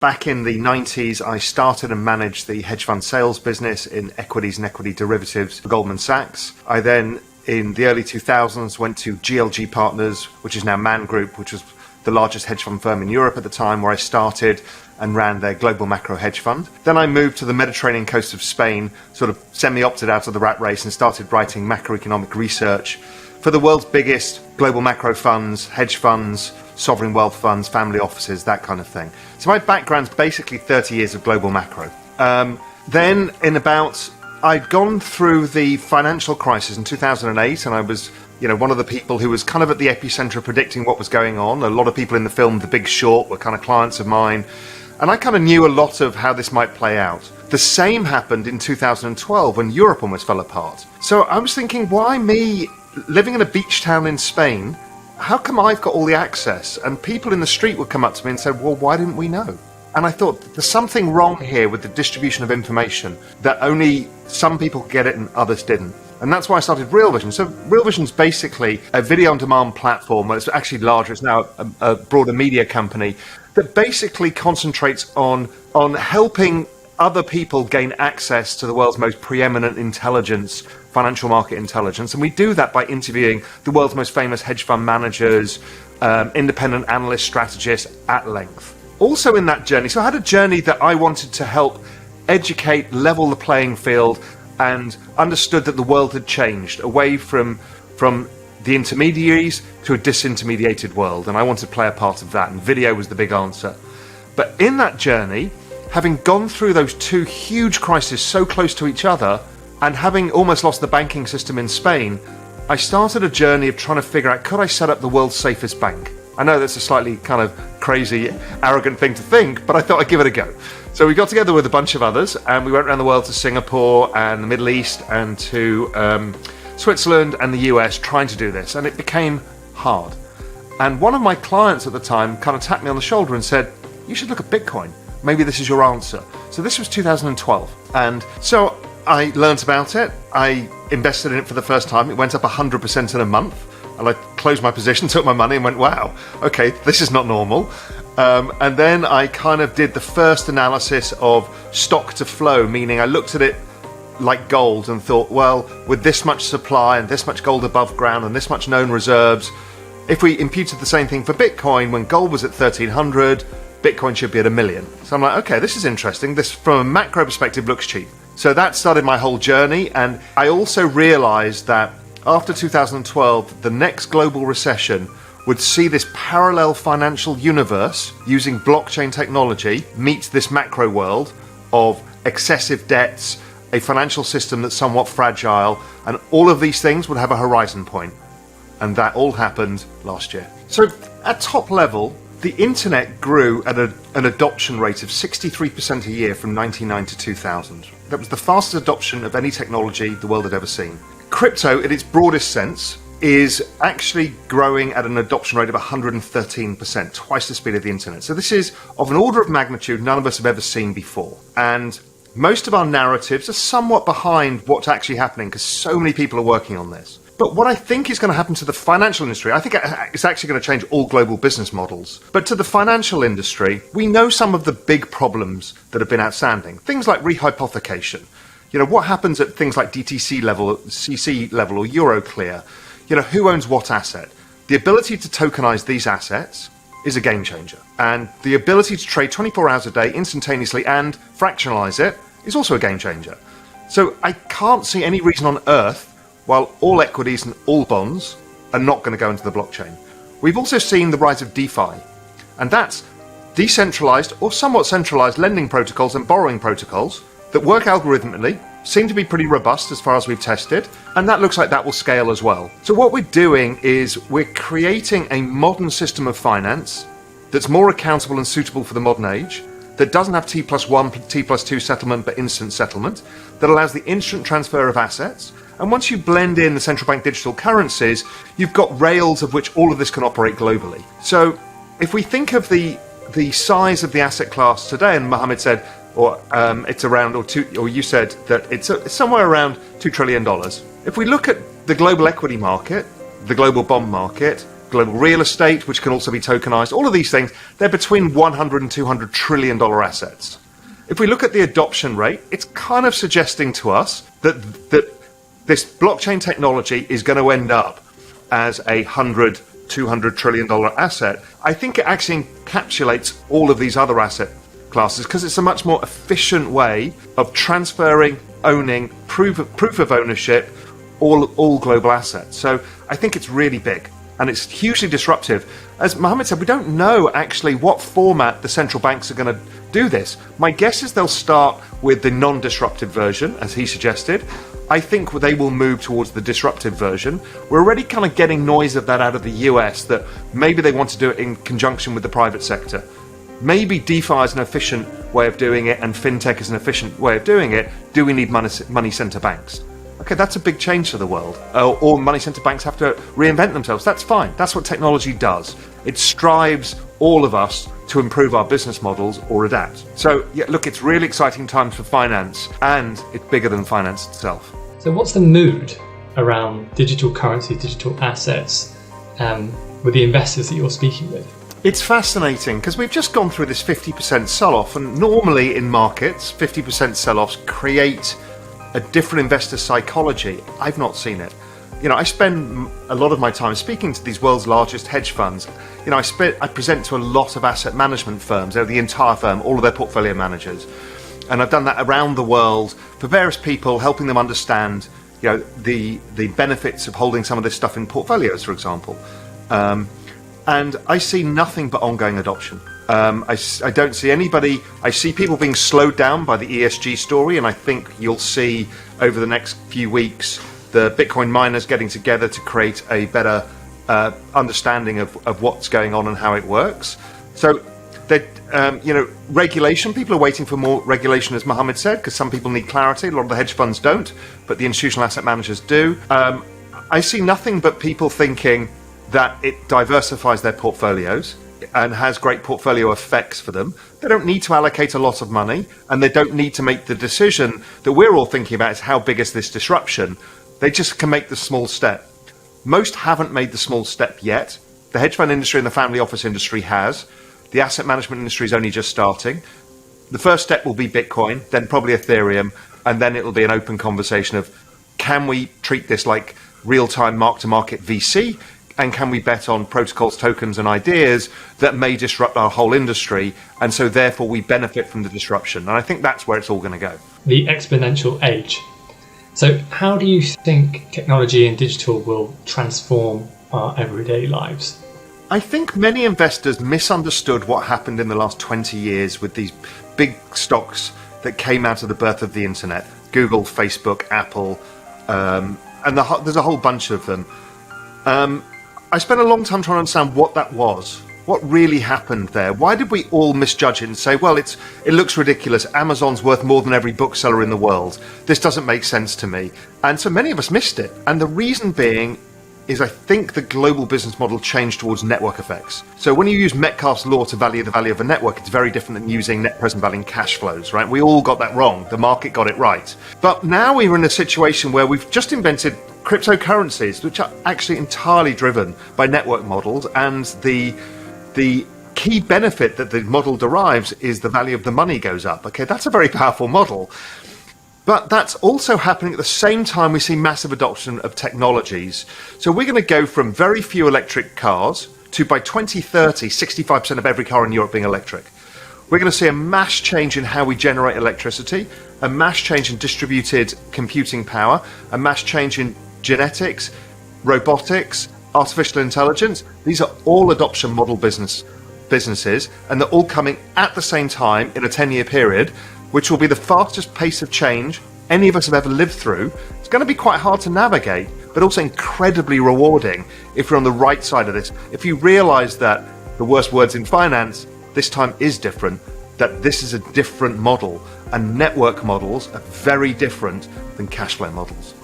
back in the 90s, I started and managed the hedge fund sales business in equities and equity derivatives for Goldman Sachs. I then, in the early 2000s, went to GLG Partners, which is now Man Group, which was the largest hedge fund firm in Europe at the time, where I started and ran their global macro hedge fund. Then I moved to the Mediterranean coast of Spain, sort of semi-opted out of the rat race, and started writing macroeconomic research for the world's biggest global macro funds, hedge funds, sovereign wealth funds, family offices, that kind of thing. So my background's basically 30 years of global macro. Then I'd gone through the financial crisis in 2008, and I was one of the people who was kind of at the epicenter of predicting what was going on. A lot of people in the film The Big Short were kind of clients of mine, and I kind of knew a lot of how this might play out. The same happened in 2012 when Europe almost fell apart. So I was thinking, why me, living in a beach town in Spain? How come I've got all the access? And people in the street would come up to me and say, well, why didn't we know? And I thought, there's something wrong here with the distribution of information, that only some people get it and others didn't. And that's why I started Real Vision. So Real Vision is basically a video-on-demand platform. It's actually larger. It's now a broader media company that basically concentrates on helping other people gain access to the world's most preeminent intelligence, financial market intelligence. And we do that by interviewing the world's most famous hedge fund managers, independent analysts, strategists at length. Also in that journey, so I had a journey that I wanted to help educate, level the playing field, and understood that the world had changed away from the intermediaries to a disintermediated world. And I wanted to play a part of that, and video was the big answer. But in that journey, having gone through those two huge crises so close to each other, and having almost lost the banking system in Spain, I started a journey of trying to figure out, could I set up the world's safest bank? I know that's a slightly kind of crazy, arrogant thing to think, but I thought I'd give it a go. So we got together with a bunch of others, and we went around the world to Singapore and the Middle East and to Switzerland and the US trying to do this, and it became hard. And one of my clients at the time kind of tapped me on the shoulder and said, you should look at Bitcoin. Maybe this is your answer. So this was 2012. And so I learned about it. I invested in it for the first time. It went up 100% in a month. And I closed my position, took my money and went, wow, okay, this is not normal. And then I kind of did the first analysis of stock to flow, meaning I looked at it like gold and thought, well, with this much supply and this much gold above ground and this much known reserves, if we imputed the same thing for Bitcoin, when gold was at 1,300, Bitcoin should be at 1 million. So I'm like, okay, this is interesting. This, from a macro perspective, looks cheap. So that started my whole journey. And I also realized that after 2012, the next global recession would see this parallel financial universe using blockchain technology meet this macro world of excessive debts, a financial system that's somewhat fragile, and all of these things would have a horizon point. And that all happened last year. So at top level, the internet grew at an adoption rate of 63% a year from 1999 to 2000. That was the fastest adoption of any technology the world had ever seen. Crypto, in its broadest sense, is actually growing at an adoption rate of 113%, twice the speed of the internet. So this is of an order of magnitude none of us have ever seen before. And most of our narratives are somewhat behind what's actually happening because so many people are working on this. But what I think is going to happen to the financial industry, I think it's actually going to change all global business models. But to the financial industry, we know some of the big problems that have been outstanding. Things like rehypothecation. You know, what happens at things like DTC level, CC level, or Euroclear? You know, who owns what asset? The ability to tokenize these assets is a game changer. And the ability to trade 24 hours a day instantaneously and fractionalize it is also a game changer. So I can't see any reason on earth while all equities and all bonds are not going to go into the blockchain. We've also seen the rise of DeFi, and that's decentralized or somewhat centralized lending protocols and borrowing protocols that work algorithmically, seem to be pretty robust as far as we've tested, and that looks like that will scale as well. So what we're doing is we're creating a modern system of finance that's more accountable and suitable for the modern age, that doesn't have T+1, T+2 settlement, but instant settlement, that allows the instant transfer of assets. And once you blend in the Central Bank Digital Currencies, you've got rails of which all of this can operate globally. So if we think of the size of the asset class today, and Mohamed said, it's around, or you said that it's somewhere around $2 trillion. If we look at the global equity market, the global bond market, global real estate, which can also be tokenized. All of these things, they're between 100 and 200 trillion dollar assets. If we look at the adoption rate, it's kind of suggesting to us that this blockchain technology is going to end up as a 100, 200 trillion dollar asset. I think it actually encapsulates all of these other asset classes because it's a much more efficient way of transferring, owning, proof of ownership, all global assets. So I think it's really big and it's hugely disruptive. As Mohamed said, we don't know actually what format the central banks are going to do this. My guess is they'll start with the non-disruptive version, as he suggested. I think they will move towards the disruptive version. We're already kind of getting noise of that out of the US, that maybe they want to do it in conjunction with the private sector. Maybe DeFi is an efficient way of doing it and fintech is an efficient way of doing it. Do we need money center banks? Okay, that's a big change to the world. Or money center banks have to reinvent themselves. That's fine. That's what technology does. It strives all of us to improve our business models or adapt. So, yeah, look, it's really exciting times for finance, and it's bigger than finance itself. So what's the mood around digital currency, digital assets, with the investors that you're speaking with? It's fascinating because we've just gone through this 50% sell-off, and normally in markets, 50% sell-offs create a different investor psychology. I've not seen it. You know, I spend a lot of my time speaking to these world's largest hedge funds. You know, I present to a lot of asset management firms, the entire firm, all of their portfolio managers. And I've done that around the world for various people, helping them understand, you know, the benefits of holding some of this stuff in portfolios, for example. And I see nothing but ongoing adoption. I don't see anybody. I see people being slowed down by the ESG story, and I think you'll see over the next few weeks the Bitcoin miners getting together to create a better understanding of what's going on and how it works. So that regulation, people are waiting for more regulation, as Mohamed said, because some people need clarity. A lot of the hedge funds don't, but the institutional asset managers do. I see nothing but people thinking that it diversifies their portfolios and has great portfolio effects for them. They don't need to allocate a lot of money, and they don't need to make the decision that we're all thinking about, is how big is this disruption. They just can make the small step. Most haven't made the small step yet. The hedge fund industry and the family office industry has. The asset management industry is only just starting. The first step will be Bitcoin, then probably Ethereum, and then it'll be an open conversation of, can we treat this like real-time mark-to-market VC? And can we bet on protocols, tokens, and ideas that may disrupt our whole industry, and so therefore we benefit from the disruption? And I think that's where it's all going to go. The exponential age. So how do you think technology and digital will transform our everyday lives? I think many investors misunderstood what happened in the last 20 years with these big stocks that came out of the birth of the internet. Google, Facebook, Apple, and there's a whole bunch of them. I spent a long time trying to understand what that was. What really happened there? Why did we all misjudge it and say, well, it looks ridiculous. Amazon's worth more than every bookseller in the world. This doesn't make sense to me. And so many of us missed it. And the reason being is I think the global business model changed towards network effects. So when you use Metcalfe's law to value the value of a network, it's very different than using net present value and cash flows, right? We all got that wrong. The market got it right. But now we're in a situation where we've just invented cryptocurrencies, which are actually entirely driven by network models, and the key benefit that the model derives is the value of the money goes up. Okay, that's a very powerful model. But that's also happening at the same time we see massive adoption of technologies. So we're going to go from very few electric cars to, by 2030, 65% of every car in Europe being electric. We're going to see a mass change in how we generate electricity, a mass change in distributed computing power, a mass change in genetics, robotics, artificial intelligence. These are all adoption model businesses, and they're all coming at the same time in a 10-year period, which will be the fastest pace of change any of us have ever lived through. It's going to be quite hard to navigate, but also incredibly rewarding if you're on the right side of this. If you realize that the worst words in finance this time is different, that this is a different model, and network models are very different than cash flow models.